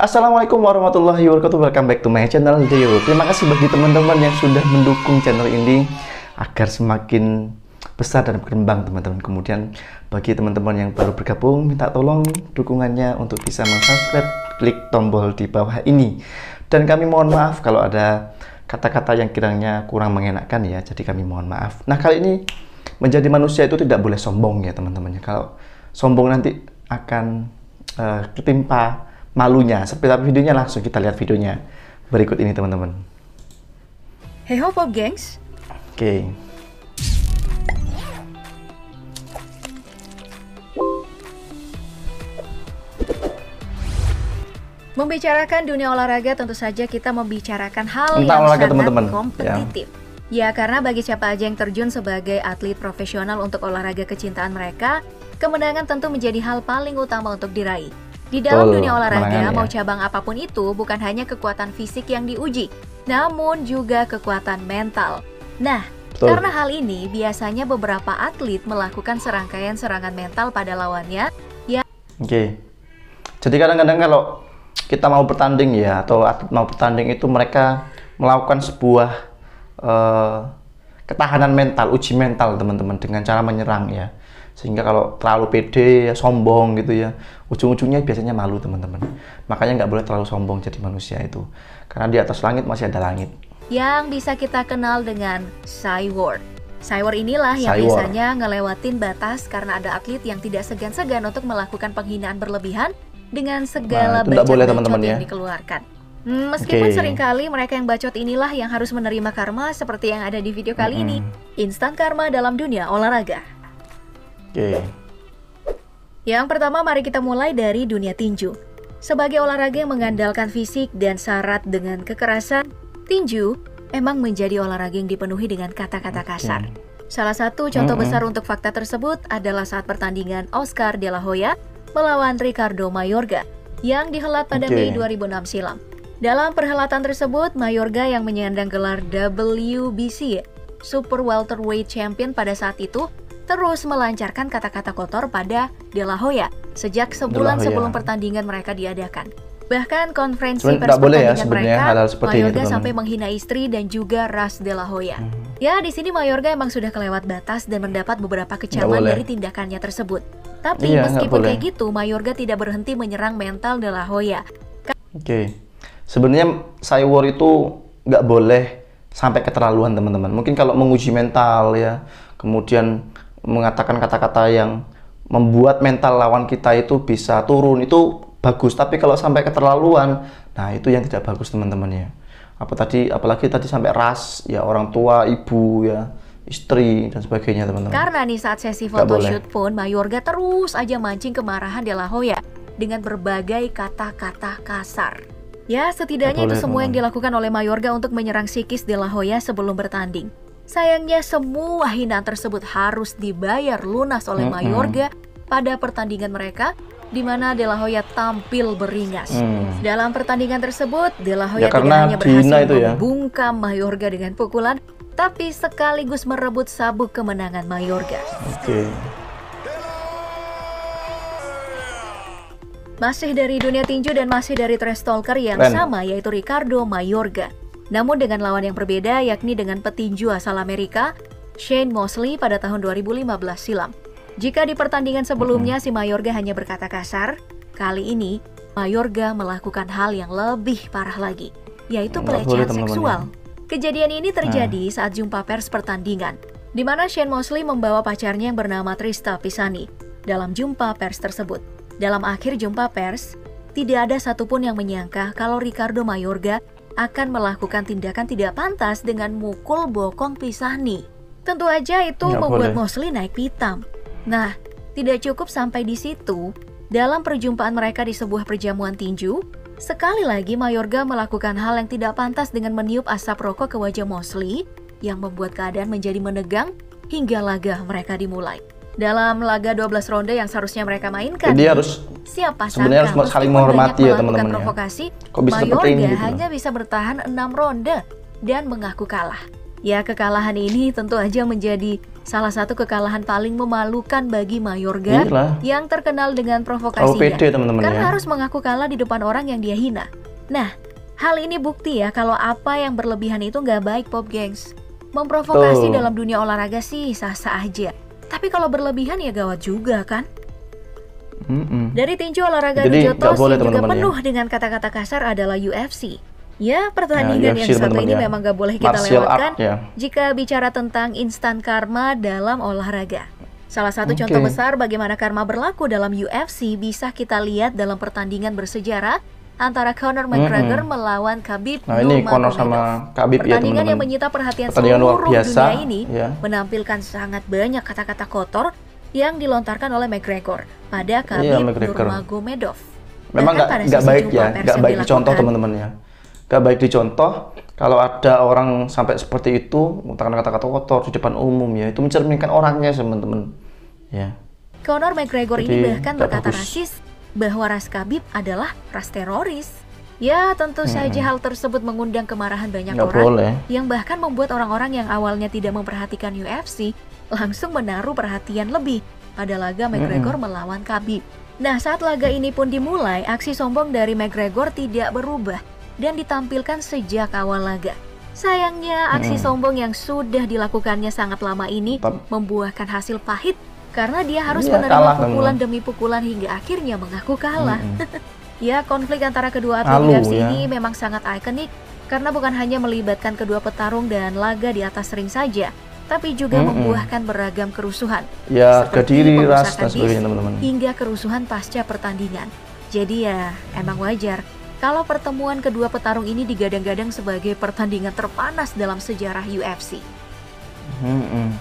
Assalamualaikum warahmatullahi wabarakatuh. Welcome back to my channel Dio. Terima kasih bagi teman-teman yang sudah mendukung channel ini agar semakin besar dan berkembang, teman-teman. Kemudian bagi teman-teman yang baru bergabung, minta tolong dukungannya untuk bisa subscribe, klik tombol di bawah ini. Dan kami mohon maaf kalau ada kata-kata yang kiranya kurang mengenakan ya. Jadi kami mohon maaf. Nah, kali ini menjadi manusia itu tidak boleh sombong ya, teman-teman. Kalau sombong nanti akan ketimpa malunya. Seperti apa videonya, langsung kita lihat videonya berikut ini, teman-teman. Hey ho Pop Gengs. Oke. Membicarakan dunia olahraga, tentu saja kita membicarakan hal Tentang yang olahraga, sangat teman-teman. kompetitif. Ya, karena bagi siapa aja yang terjun sebagai atlet profesional untuk olahraga kecintaan mereka, kemenangan tentu menjadi hal paling utama untuk diraih. Di dalam dunia olahraga, mau cabang apapun itu, bukan hanya kekuatan fisik yang diuji, namun juga kekuatan mental. Nah, karena hal ini, biasanya beberapa atlet melakukan serangkaian serangan mental pada lawannya. Oke. Jadi kadang-kadang kalau kita mau bertanding ya, atau atlet mau bertanding itu mereka melakukan sebuah ketahanan mental, uji mental, teman-teman, dengan cara menyerang ya. Sehingga kalau terlalu pede, ya, sombong gitu ya, ujung-ujungnya biasanya malu, teman-teman. Makanya nggak boleh terlalu sombong jadi manusia itu. Karena di atas langit masih ada langit. Yang bisa kita kenal dengan Cyborg. Cyborg inilah yang biasanya ngelewatin batas karena ada atlet yang tidak segan-segan untuk melakukan penghinaan berlebihan dengan segala bacot-bacot yang dikeluarkan. Meskipun seringkali mereka yang bacot inilah yang harus menerima karma seperti yang ada di video kali ini. Instan karma dalam dunia olahraga. Yang pertama, mari kita mulai dari dunia tinju. Sebagai olahraga yang mengandalkan fisik dan syarat dengan kekerasan, tinju emang menjadi olahraga yang dipenuhi dengan kata-kata kasar. Salah satu contoh besar untuk fakta tersebut adalah saat pertandingan Oscar de la Hoya melawan Ricardo Mayorga yang dihelat pada Mei 2006 silam. Dalam perhelatan tersebut, Mayorga yang menyandang gelar WBC Super Welterweight Champion pada saat itu terus melancarkan kata-kata kotor pada De La Hoya sejak sebulan sebelum pertandingan mereka diadakan. Bahkan konferensi pers pertandingan mereka, Mayorga sampai menghina istri dan juga ras De La Hoya. Ya, di sini Mayorga emang sudah kelewat batas dan mendapat beberapa kecaman dari tindakannya tersebut. Tapi meskipun kayak gitu, Mayorga tidak berhenti menyerang mental De La Hoya. Sebenarnya Cyborg itu nggak boleh sampai keterlaluan, teman-teman. Mungkin kalau menguji mental ya, kemudian mengatakan kata-kata yang membuat mental lawan kita itu bisa turun, itu bagus. Tapi kalau sampai keterlaluan, nah itu yang tidak bagus, teman-teman ya. Apalagi tadi sampai ras ya, orang tua, ibu ya, istri dan sebagainya, teman-teman. Karena nih saat sesi photoshoot pun Mayorga terus aja mancing kemarahan De La Hoya dengan berbagai kata-kata kasar. Ya, setidaknya itu semua yang dilakukan oleh Mayorga untuk menyerang psikis De La Hoya sebelum bertanding. Sayangnya semua hinaan tersebut harus dibayar lunas oleh Mayorga pada pertandingan mereka, di mana De La Hoya tampil beringas. Dalam pertandingan tersebut, De La Hoya tidak hanya berhasil membungkam Mayorga dengan pukulan, tapi sekaligus merebut sabuk kemenangan Mayorga. Masih dari dunia tinju dan masih dari trash talker yang sama, yaitu Ricardo Mayorga. Namun dengan lawan yang berbeda, yakni dengan petinju asal Amerika, Shane Mosley pada tahun 2015 silam. Jika di pertandingan sebelumnya si Mayorga hanya berkata kasar, kali ini Mayorga melakukan hal yang lebih parah lagi, yaitu pelecehan seksual. Kejadian ini terjadi saat jumpa pers pertandingan, di mana Shane Mosley membawa pacarnya yang bernama Trista Pisani dalam jumpa pers tersebut. Dalam akhir jumpa pers, tidak ada satupun yang menyangka kalau Ricardo Mayorga akan melakukan tindakan tidak pantas dengan mukul bokong Pisani. Tentu aja itu membuat Mosley naik pitam. Nah, tidak cukup sampai di situ. Dalam perjumpaan mereka di sebuah perjamuan tinju, sekali lagi Mayorga melakukan hal yang tidak pantas dengan meniup asap rokok ke wajah Mosley yang membuat keadaan menjadi menegang hingga laga mereka dimulai. Dalam laga 12 ronde yang seharusnya mereka mainkan, siapa sebenarnya harus saling menghormati ya, teman-teman. Provokasi, Mayorga hanya bisa bertahan 6 ronde dan mengaku kalah. Ya, kekalahan ini tentu aja menjadi salah satu kekalahan paling memalukan bagi Mayorga yang terkenal dengan provokasinya. Karena harus mengaku kalah di depan orang yang dia hina. Nah, hal ini bukti ya kalau apa yang berlebihan itu nggak baik, Pop Gengs. Memprovokasi dalam dunia olahraga sih sah-sah aja. Tapi kalau berlebihan ya gawat juga kan? Dari tinju olahraga adu jotos yang juga penuh dengan kata-kata kasar adalah UFC. Ya, pertandingan yang satu ini memang gak boleh kita lewatkan jika bicara tentang instan karma dalam olahraga. Salah satu contoh besar bagaimana karma berlaku dalam UFC bisa kita lihat dalam pertandingan bersejarah antara Conor McGregor melawan Khabib Nurmagomedov. Pertandingan yang menyita perhatian seluruh dunia ini menampilkan sangat banyak kata-kata kotor yang dilontarkan oleh McGregor pada Khabib Nurmagomedov. Memang nggak baik ya, nggak baik dicontoh teman-teman ya. Gak baik dicontoh kalau ada orang sampai seperti itu mengutarakan kata-kata kotor di depan umum ya, itu mencerminkan orangnya teman-teman ya. Conor McGregor ini bahkan berkata rasis bahwa ras Khabib adalah ras teroris. Ya, tentu saja hal tersebut mengundang kemarahan banyak orang yang bahkan membuat orang-orang yang awalnya tidak memperhatikan UFC langsung menaruh perhatian lebih pada laga McGregor melawan Khabib. Nah, saat laga ini pun dimulai, aksi sombong dari McGregor tidak berubah dan ditampilkan sejak awal laga. Sayangnya, aksi sombong yang sudah dilakukannya sangat lama ini membuahkan hasil pahit karena dia harus menerima pukulan demi pukulan hingga akhirnya mengaku kalah. Ya, konflik antara kedua atlet UFC ini memang sangat ikonik karena bukan hanya melibatkan kedua petarung dan laga di atas ring saja, tapi juga membuahkan beragam kerusuhan. Ya, kediri ras dan sebagainya teman-teman. Hingga kerusuhan pasca pertandingan. Jadi ya, emang wajar kalau pertemuan kedua petarung ini digadang-gadang sebagai pertandingan terpanas dalam sejarah UFC.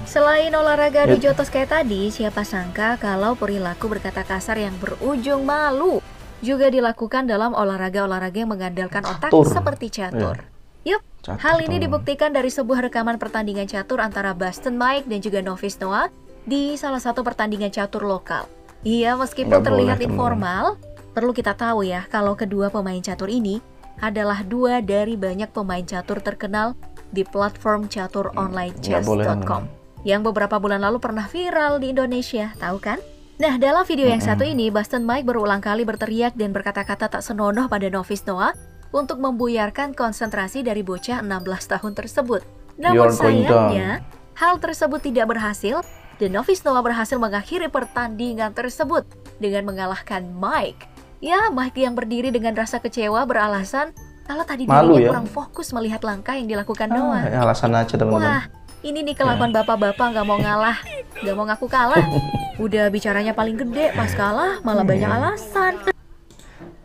Selain olahraga adu jotos kayak tadi, siapa sangka kalau perilaku berkata kasar yang berujung malu juga dilakukan dalam olahraga-olahraga yang mengandalkan otak seperti catur. Yup, hal ini dibuktikan dari sebuah rekaman pertandingan catur antara Boston Mike dan juga Novice Noah di salah satu pertandingan catur lokal. Iya, meskipun terlihat informal, perlu kita tahu ya, kalau kedua pemain catur ini adalah dua dari banyak pemain catur terkenal di platform catur online chess.com yang beberapa bulan lalu pernah viral di Indonesia, tahu kan? Nah, dalam video yang satu ini, Boston Mike berulang kali berteriak dan berkata-kata tak senonoh pada Novice Noah untuk membuyarkan konsentrasi dari bocah 16 tahun tersebut. Namun sayangnya, hal tersebut tidak berhasil dan Novice Noah berhasil mengakhiri pertandingan tersebut dengan mengalahkan Mike. Ya, Mike yang berdiri dengan rasa kecewa beralasan kalau tadi dirinya kurang fokus melihat langkah yang dilakukan Noah. Alasan aja teman-teman. Wah, ini nih kelakuan bapak-bapak nggak mau ngalah, nggak mau ngaku kalah. Udah bicaranya paling gede, pas kalah malah banyak alasan.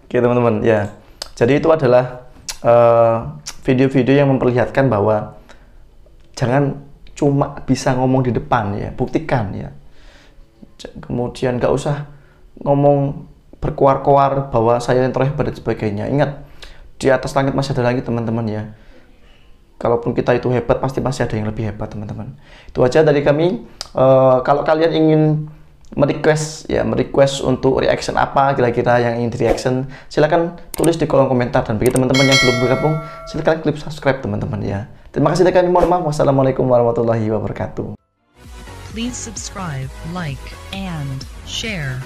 Oke teman-teman, ya. Jadi itu adalah video-video yang memperlihatkan bahwa jangan cuma bisa ngomong di depan ya, buktikan ya. Kemudian nggak usah ngomong berkoar-koar bahwa saya yang terhebat dan sebagainya. Ingat, di atas langit masih ada langit teman-teman ya. Kalaupun kita itu hebat, pasti masih ada yang lebih hebat teman-teman. Itu aja dari kami. Kalau kalian ingin merequest untuk reaction apa kira-kira yang ingin di reaction, silakan tulis di kolom komentar. Dan bagi teman-teman yang belum bergabung, silakan klik subscribe teman-teman ya. Terima kasih dari kami, mohon maaf. Wassalamualaikum warahmatullahi wabarakatuh. Please subscribe, like, and share.